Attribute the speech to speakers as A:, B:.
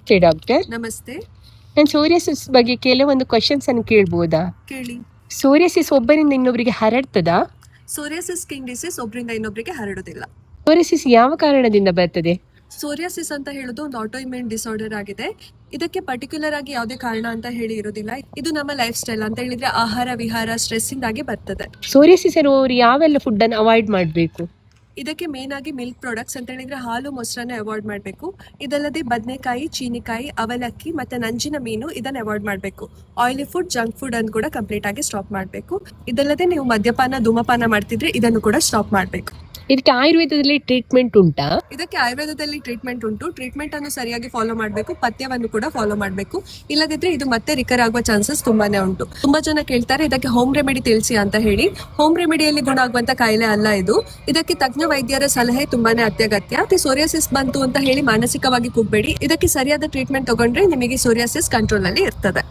A: ನಮಸ್ತೆ ಡಾಕ್ಟರ್.
B: ನಮಸ್ತೆ.
A: ನಾನು ಸೋರಿಯಾಸಿಸ್ ಬಗ್ಗೆ ಕೆಲವೊಂದು ಕ್ವಶನ್ಸ್ ಅನ್ನು ಕೇಳ್ಬೋದಾ?
B: ಕೇಳಿ.
A: ಸೋರಿಯಾಸಿಸ್ ಒಬ್ಬರಿಂದ ಇನ್ನೊಬ್ಬರಿಗೆ ಹರಡ್ತದಾ?
B: ಸೋರಿಯಾಸಿಸ್ ಸ್ಕಿನ್ ಡಿಸೀಸ್ ಒಬ್ಬರಿಂದ ಇನ್ನೊಬ್ಬರಿಗೆ ಹರಡೋದಿಲ್ಲ.
A: ಸೋರಿಯಾಸಿಸ್ ಯಾವ ಕಾರಣದಿಂದ ಬರ್ತದೆ?
B: ಸೋರಿಯಾಸಿಸ್ ಅಂತ ಹೇಳೋದು ಒಂದು ಆಟೋ ಇಮ್ಯೂನ್ ಡಿಸಾರ್ಡರ್ ಆಗಿದೆ. ಇದಕ್ಕೆ ಪರ್ಟಿಕ್ಯುಲರ್ ಆಗಿ ಯಾವುದೇ ಕಾರಣ ಅಂತ ಹೇಳಿ ಇರೋದಿಲ್ಲ. ಇದು ನಮ್ಮ ಲೈಫ್ ಸ್ಟೈಲ್ ಅಂತ ಹೇಳಿದ್ರೆ ಆಹಾರ ವಿಹಾರ ಸ್ಟ್ರೆಸ್ ಇಂದಾಗಿ ಬರ್ತದೆ.
A: ಸೋರಿಯಾಸಿಸ್ ಇರುವವರು ಯಾವೆಲ್ಲ ಫುಡ್ ಅನ್ನು ಅವಾಯ್ಡ್ ಮಾಡಬೇಕು?
B: ಇದಕ್ಕೆ ಮೇನ್ ಆಗಿ ಮಿಲ್ಕ್ ಪ್ರಾಡಕ್ಟ್ಸ್ ಅಂತ ಹೇಳಿದ್ರೆ ಹಾಲು ಮೊಸರನ್ನ ಅವಾಯ್ಡ್ ಮಾಡಬೇಕು. ಇದಲ್ಲದೆ ಬದನೆಕಾಯಿ, ಚೀನಿಕಾಯಿ, ಅವಲಕ್ಕಿ ಮತ್ತೆ ನಂಜಿನ ಮೀನು ಇದನ್ನ ಅವಾಯ್ಡ್ ಮಾಡಬೇಕು. ಆಯಿಲಿ ಫುಡ್, ಜಂಕ್ ಫುಡ್ ಅನ್ನು ಕೂಡ ಕಂಪ್ಲೀಟ್ ಆಗಿ ಸ್ಟಾಪ್ ಮಾಡಬೇಕು. ಇದಲ್ಲದೆ ನೀವು ಮದ್ಯಪಾನ, ಧೂಮಪಾನ ಮಾಡ್ತಿದ್ರೆ ಇದನ್ನು ಕೂಡ ಸ್ಟಾಪ್ ಮಾಡಬೇಕು.
A: ಇದಕ್ಕೆ ಆಯುರ್ವೇದದಲ್ಲಿ ಟ್ರೀಟ್ಮೆಂಟ್ ಉಂಟಾ?
B: ಇದಕ್ಕೆ ಆಯುರ್ವೇದದಲ್ಲಿ ಟ್ರೀಟ್ಮೆಂಟ್ ಉಂಟು. ಟ್ರೀಟ್ಮೆಂಟ್ ಅನ್ನು ಸರಿಯಾಗಿ ಫಾಲೋ ಮಾಡಬೇಕು, ಪಥ್ಯವನ್ನು ಕೂಡ ಫಾಲೋ ಮಾಡಬೇಕು. ಇಲ್ಲದಿದ್ರೆ ಇದು ಮತ್ತೆ ರಿಕರ್ ಆಗುವ ಚಾನ್ಸಸ್ ತುಂಬಾನೇ ಉಂಟು. ತುಂಬಾ ಜನ ಕೇಳ್ತಾರೆ ಇದಕ್ಕೆ ಹೋಮ್ ರೆಮಿಡಿ ತಿಳಿಸಿ ಅಂತ ಹೇಳಿ. ಹೋಮ್ ರೆಮಿಡಿಯಲ್ಲಿ ಗುಣ ಆಗುವಂತ ಕಾಯಿಲೆ ಅಲ್ಲ ಇದು. ಇದಕ್ಕೆ ತಜ್ಞ ವೈದ್ಯರ ಸಲಹೆ ತುಂಬಾನೇ ಅತ್ಯಗತ್ಯ. ಸೋರಿಯಾಸಿಸ್ ಬಂತು ಅಂತ ಹೇಳಿ ಮಾನಸಿಕವಾಗಿ ಕೂಗಬೇಡಿ. ಇದಕ್ಕೆ ಸರಿಯಾದ ಟ್ರೀಟ್ಮೆಂಟ್ ತಗೊಂಡ್ರೆ ನಿಮಗೆ ಸೋರಿಯಾಸಿಸ್ ಕಂಟ್ರೋಲ್ ಅಲ್ಲಿ ಇರ್ತದೆ.